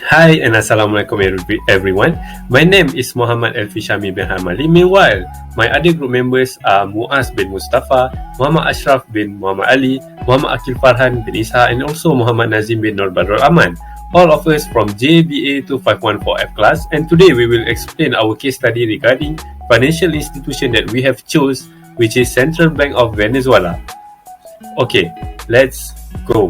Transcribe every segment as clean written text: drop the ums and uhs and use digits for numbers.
Hi and Assalamualaikum everyone. My name is Muhammad Elfi Shami bin Hamali. Meanwhile, my other group members are Muaz bin Mustafa, Muhammad Ashraf bin Muhammad Ali, Muhammad Akil Farhan bin Isa, and also Muhammad Nazim bin Nur Badrul Aman. All of us from JBA 2514F class, and today we will explain our case study regarding financial institution that we have chose, which is Central Bank of Venezuela. Okay, let's go.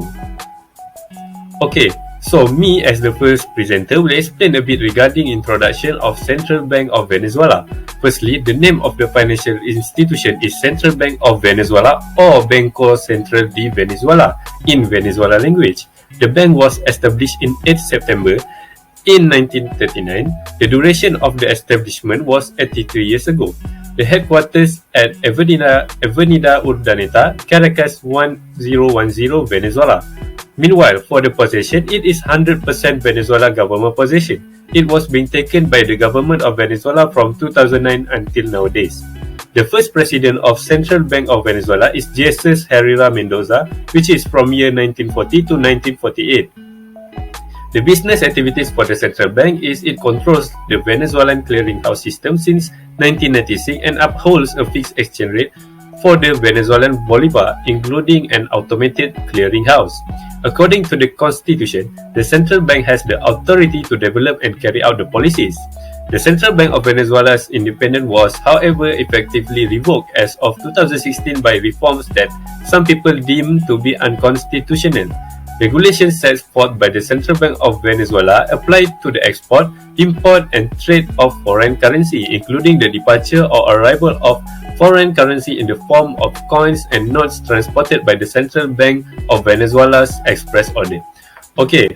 Okay, so me as the first presenter will explain a bit regarding introduction of Central Bank of Venezuela. Firstly, the name of the financial institution is Central Bank of Venezuela or Banco Central de Venezuela in Venezuela language. The bank was established in 8 September in 1939. The duration of the establishment was 83 years ago. The headquarters at Avenida Urdaneta, Caracas 1010, Venezuela. Meanwhile, for the possession, it is 100% Venezuela government possession. It was being taken by the government of Venezuela from 2009 until nowadays. The first president of Central Bank of Venezuela is Jesus Herrera Mendoza, which is from year 1940 to 1948. The business activities for the central bank is it controls the Venezuelan clearinghouse system since 1996 and upholds a fixed exchange rate for the Venezuelan bolivar, including an automated clearinghouse. According to the Constitution, the central bank has the authority to develop and carry out the policies. The Central Bank of Venezuela's independence was, however, effectively revoked as of 2016 by reforms that some people deem to be unconstitutional. Regulations set forth by the Central Bank of Venezuela apply to the export, import, and trade of foreign currency, including the departure or arrival of foreign currency in the form of coins and notes transported by the Central Bank of Venezuela's express order. Okay,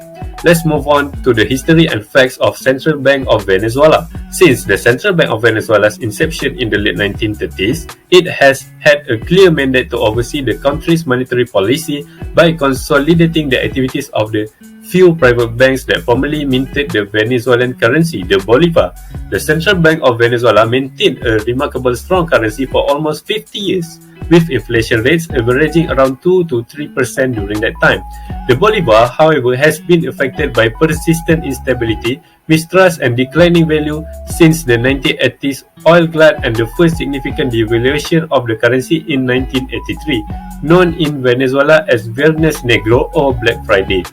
let's move on to the history and facts of Central Bank of Venezuela. Since the Central Bank of Venezuela's inception in the late 1930s, it has had a clear mandate to oversee the country's monetary policy by consolidating the activities of the few private banks that formerly minted the Venezuelan currency, the bolivar. The Central Bank of Venezuela maintained a remarkable strong currency for almost 50 years, with inflation rates averaging around 2 to 3% during that time. The bolivar, however, has been affected by persistent instability, mistrust, and declining value since the 1980s oil glut and the first significant devaluation of the currency in 1983, known in Venezuela as Viernes Negro or Black Friday.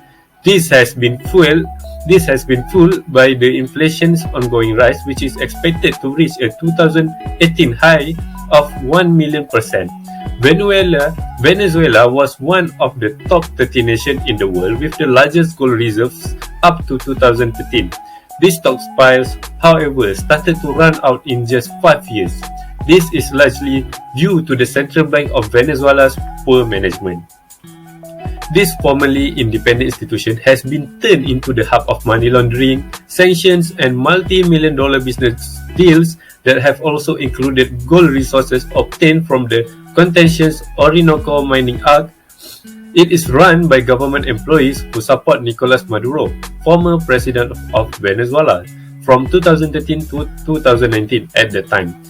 This has been fueled by the inflation's ongoing rise, which is expected to reach a 2018 high of 1 million%. Venezuela was one of the top 30 nations in the world with the largest gold reserves up to 2013. These stockpiles, however, started to run out in just 5 years. This is largely due to the Central Bank of Venezuela's poor management. This formerly independent institution has been turned into the hub of money laundering, sanctions, and multi-million-dollar business deals that have also included gold resources obtained from the contentious Orinoco Mining Arc. It is run by government employees who support Nicolas Maduro, former president of Venezuela, from 2013 to 2019 at the time.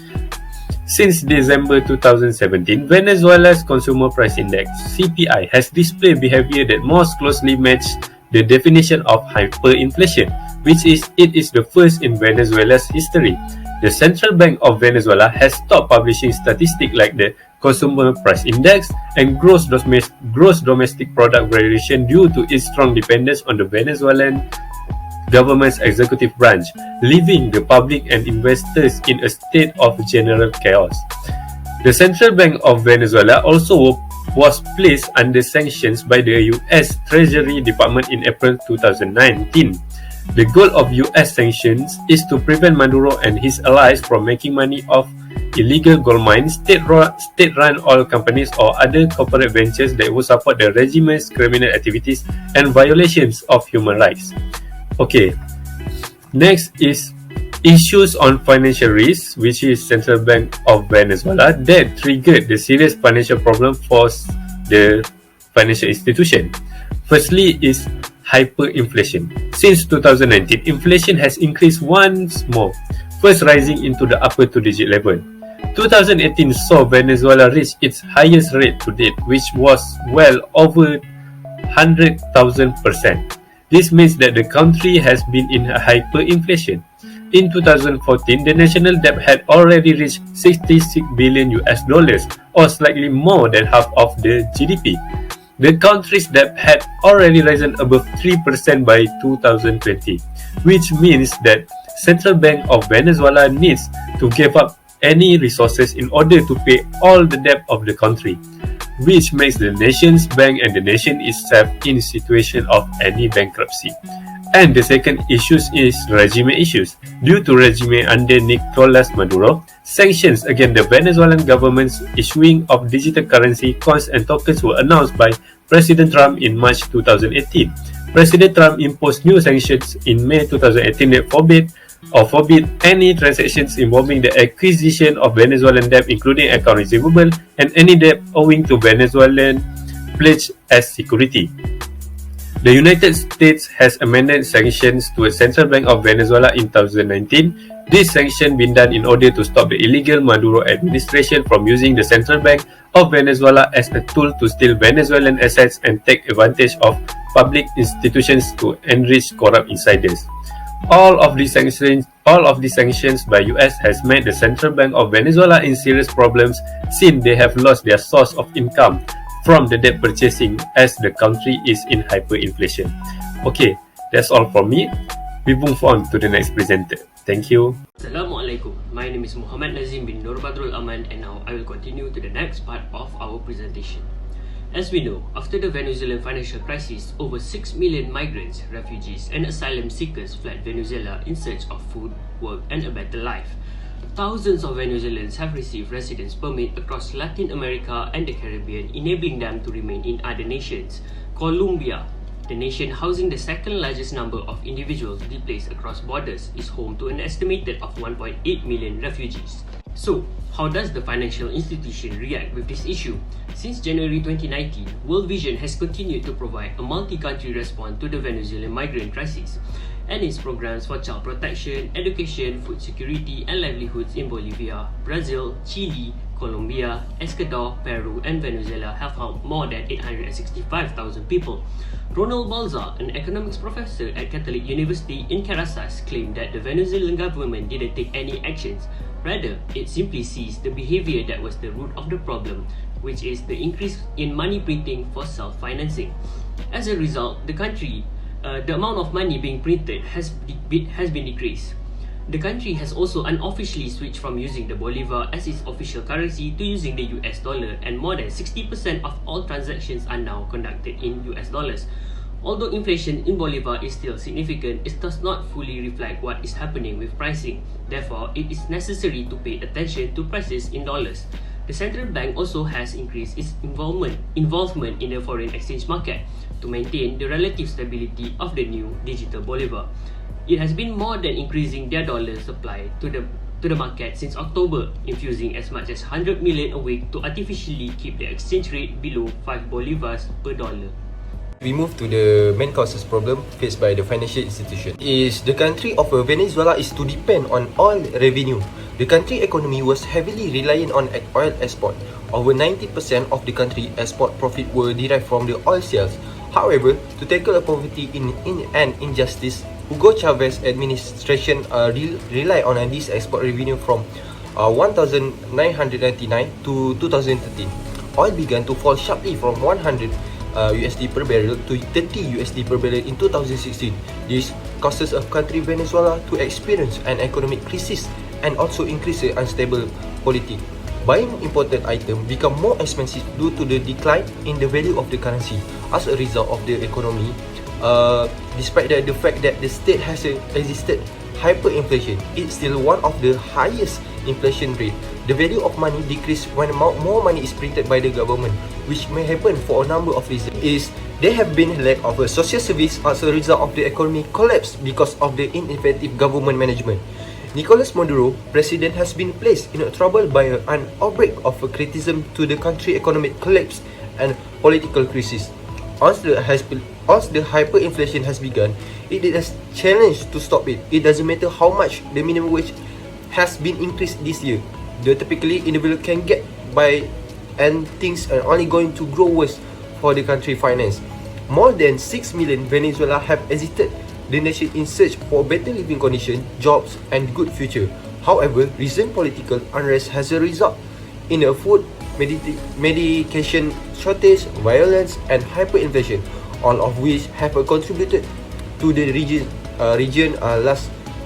Since December 2017, Venezuela's Consumer Price Index (CPI) has displayed behavior that most closely matches the definition of hyperinflation, which is the first in Venezuela's history. The Central Bank of Venezuela has stopped publishing statistics like the Consumer Price Index and gross domestic product variation due to its strong dependence on the Venezuelan government's executive branch, leaving the public and investors in a state of general chaos. The Central Bank of Venezuela also was placed under sanctions by the U.S. Treasury Department in April 2019. The goal of U.S. sanctions is to prevent Maduro and his allies from making money off illegal gold mines, state-run oil companies, or other corporate ventures that will support the regime's criminal activities and violations of human rights. Okay, next is issues on financial risks, which is Central Bank of Venezuela that triggered the serious financial problem for the financial institution. Firstly is hyperinflation. Since 2019, inflation has increased once more, first rising into the upper two-digit level. 2018 saw Venezuela reach its highest rate to date, which was well over 100,000%. This means that the country has been in a hyperinflation. In 2014, the national debt had already reached 66 billion US dollars, or slightly more than half of the GDP. The country's debt had already risen above 3% by 2020, which means that Central Bank of Venezuela needs to give up any resources in order to pay all the debt of the country, which makes the nation's bank and the nation itself in situation of any bankruptcy. And the second issue is regime issues. Due to regime under Nicolas Maduro, sanctions against the Venezuelan government's issuing of digital currency coins and tokens were announced by President Trump in March 2018. President Trump imposed new sanctions in May 2018 that forbid any transactions involving the acquisition of Venezuelan debt, including account receivable and any debt owing to Venezuelan pledged as security. The United States has amended sanctions to the Central Bank of Venezuela in 2019. This sanction been done in order to stop the illegal Maduro administration from using the Central Bank of Venezuela as a tool to steal Venezuelan assets and take advantage of public institutions to enrich corrupt insiders. All of these sanctions by US has made the Central Bank of Venezuela in serious problems since they have lost their source of income from the debt purchasing as the country is in hyperinflation. Okay, that's all from me. We move on to the next presenter. Thank you. Assalamualaikum. My name is Muhammad Nazim bin Nur Badrul Aman, and now I will continue to the next part of our presentation. As we know, after the Venezuelan financial crisis, over 6 million migrants, refugees, and asylum seekers fled Venezuela in search of food, work, and a better life. Thousands of Venezuelans have received residence permit across Latin America and the Caribbean, enabling them to remain in other nations. Colombia, the nation housing the second largest number of individuals displaced across borders, is home to an estimated of 1.8 million refugees. So, how does the financial institution react with this issue? Since January 2019, World Vision has continued to provide a multi-country response to the Venezuelan migrant crisis, and its programs for child protection, education, food security, and livelihoods in Bolivia, Brazil, Chile, Colombia, Ecuador, Peru, and Venezuela have helped more than 865,000 people. Ronald Balza, an economics professor at Catholic University in Caracas, claimed that the Venezuelan government didn't take any actions. Rather, it simply seized the behavior that was the root of the problem, which is the increase in money printing for self-financing. As a result, the amount of money being printed has been decreased. The country has also unofficially switched from using the Bolivar as its official currency to using the US dollar, and more than 60% of all transactions are now conducted in US dollars. Although inflation in Bolivar is still significant, it does not fully reflect what is happening with pricing. Therefore, it is necessary to pay attention to prices in dollars. The central bank also has increased its involvement in the foreign exchange market to maintain the relative stability of the new digital Bolivar. It has been more than increasing their dollar supply to the market since October, infusing as much as 100 million a week to artificially keep the exchange rate below 5 bolivars per dollar. We move to the main causes problem faced by the financial institution. Is the country of Venezuela is to depend on oil revenue. The country economy was heavily reliant on oil export. Over 90% of the country export profit were derived from the oil sales. However, to tackle poverty and injustice, Hugo Chavez administration rely on this export revenue from 1999 to 2013. Oil began to fall sharply from 100 USD per barrel to 30 USD per barrel in 2016. This causes a country Venezuela to experience an economic crisis and also increase the unstable politics. Buying imported items become more expensive due to the decline in the value of the currency. As a result of the economy, despite the fact that the state has existed hyperinflation, it's still one of the highest inflation rate. The value of money decreases when more money is printed by the government, which may happen for a number of reasons. There have been lack of a social service as a result of the economy collapse because of the ineffective government management. Nicolas Maduro, president, has been placed in trouble by an outbreak of criticism to the country economic collapse and political crisis. Once the hyperinflation has begun, it is a challenge to stop it. It doesn't matter how much the minimum wage has been increased this year. The typically individual can get by, and things are only going to grow worse for the country finance. more than 6 million Venezuela have exited the nation in search for better living conditions, jobs, and good future. However, recent political unrest has a result in a food, medication shortage, violence, and hyperinflation, all of which have contributed to the region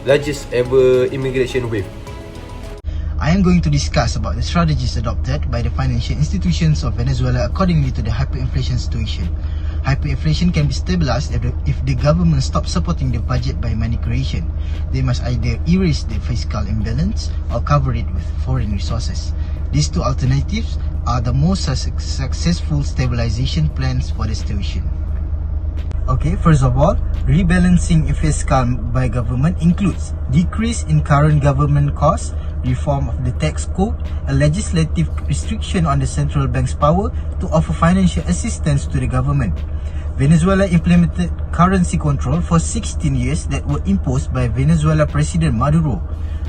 largest ever immigration wave. I am going to discuss about the strategies adopted by the financial institutions of Venezuela accordingly to the hyperinflation situation. Hyperinflation can be stabilized if the government stops supporting the budget by money creation. They must either erase the fiscal imbalance or cover it with foreign resources. These two alternatives are the most successful stabilization plans for the situation. Okay, first of all, rebalancing fiscal by government includes decrease in current government costs, reform of the tax code, a legislative restriction on the central bank's power to offer financial assistance to the government. Venezuela implemented currency control for 16 years that were imposed by Venezuela President Maduro.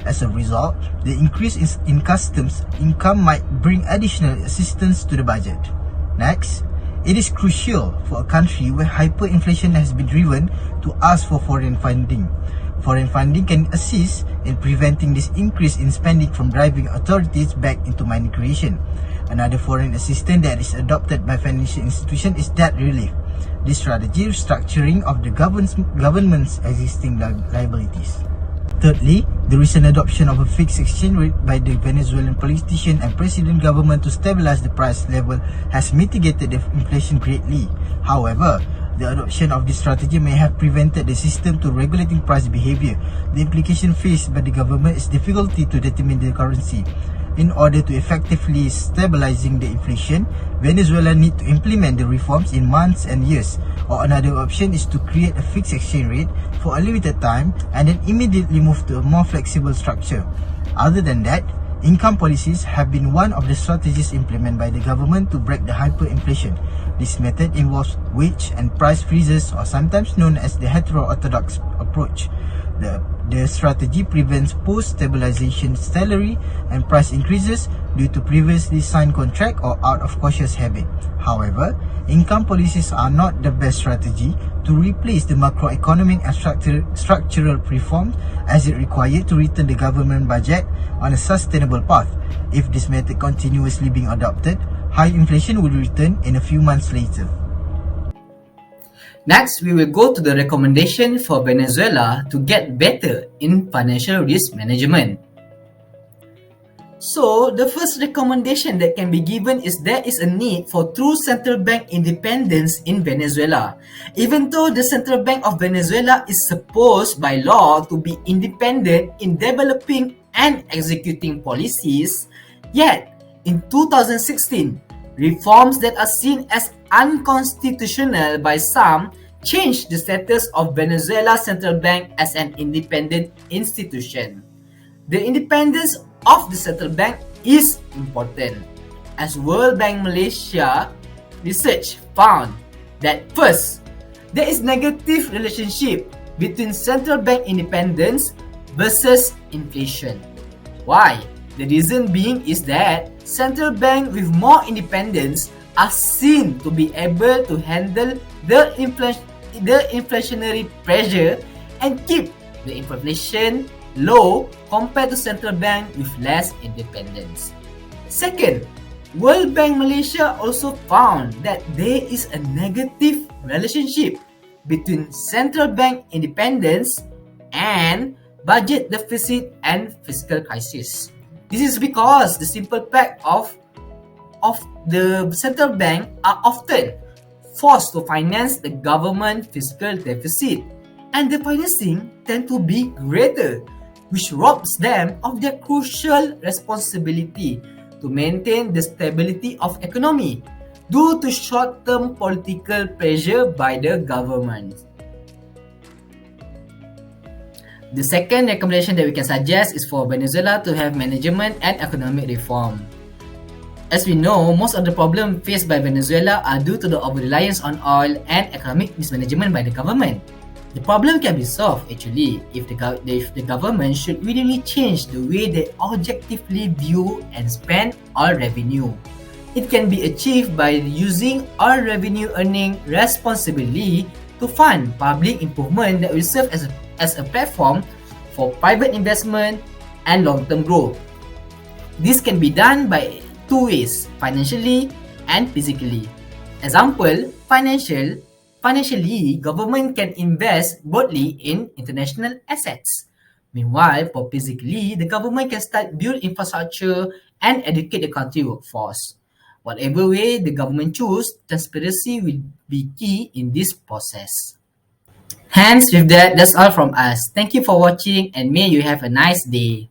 As a result, the increase in customs income might bring additional assistance to the budget. Next, it is crucial for a country where hyperinflation has been driven to ask for foreign funding. Foreign funding can assist in preventing this increase in spending from driving authorities back into money creation. Another foreign assistance that is adopted by financial institutions is debt relief. This strategy is restructuring of the government's existing liabilities. Thirdly, the recent adoption of a fixed exchange rate by the Venezuelan politician and president government to stabilize the price level has mitigated the inflation greatly. However, the adoption of this strategy may have prevented the system to regulating price behavior. The implication faced by the government is difficulty to determine the currency. In order to effectively stabilizing the inflation, Venezuela need to implement the reforms in months and years. Or another option is to create a fixed exchange rate for a limited time and then immediately move to a more flexible structure. Other than that, income policies have been one of the strategies implemented by the government to break the hyperinflation. This method involves wage and price freezes, or sometimes known as the heteroorthodox approach. The strategy prevents post-stabilization salary and price increases due to previously signed contract or out of cautious habit. However, income policies are not the best strategy to replace the macroeconomic and structural reforms as it required to return the government budget on a sustainable path. If this method continuously being adopted, high inflation will return in a few months later. Next, we will go to the recommendation for Venezuela to get better in financial risk management. So, the first recommendation that can be given is there is a need for true central bank independence in Venezuela. Even though the Central Bank of Venezuela is supposed by law to be independent in developing and executing policies, yet in 2016, reforms that are seen as unconstitutional by some changed the status of Venezuela Central Bank as an independent institution. The independence of the central bank is important, as World Bank Malaysia research found that first, there is negative relationship between central bank independence versus inflation. Why? The reason being is that central bank with more independence are seen to be able to handle the inflationary pressure and keep the inflation low compared to central bank with less independence. Second, World Bank Malaysia also found that there is a negative relationship between central bank independence and budget deficit and fiscal crisis. This is because the simple fact of the central bank are often forced to finance the government fiscal deficit, and the financing tend to be greater, which robs them of their crucial responsibility to maintain the stability of economy due to short-term political pressure by the government. The second recommendation that we can suggest is for Venezuela to have management and economic reform. As we know, most of the problems faced by Venezuela are due to the over-reliance on oil and economic mismanagement by the government. The problem can be solved actually if the government should really change the way they objectively view and spend oil revenue. It can be achieved by using our revenue earning responsibly to fund public improvement that will serve as a platform for private investment and long-term growth. This can be done by two ways, financially and physically. Example, financially, government can invest broadly in international assets. Meanwhile, for physically, the government can start build infrastructure and educate the country workforce. Whatever way the government choose, transparency will be key in this process. Hence, with that, that's all from us. Thank you for watching and may you have a nice day.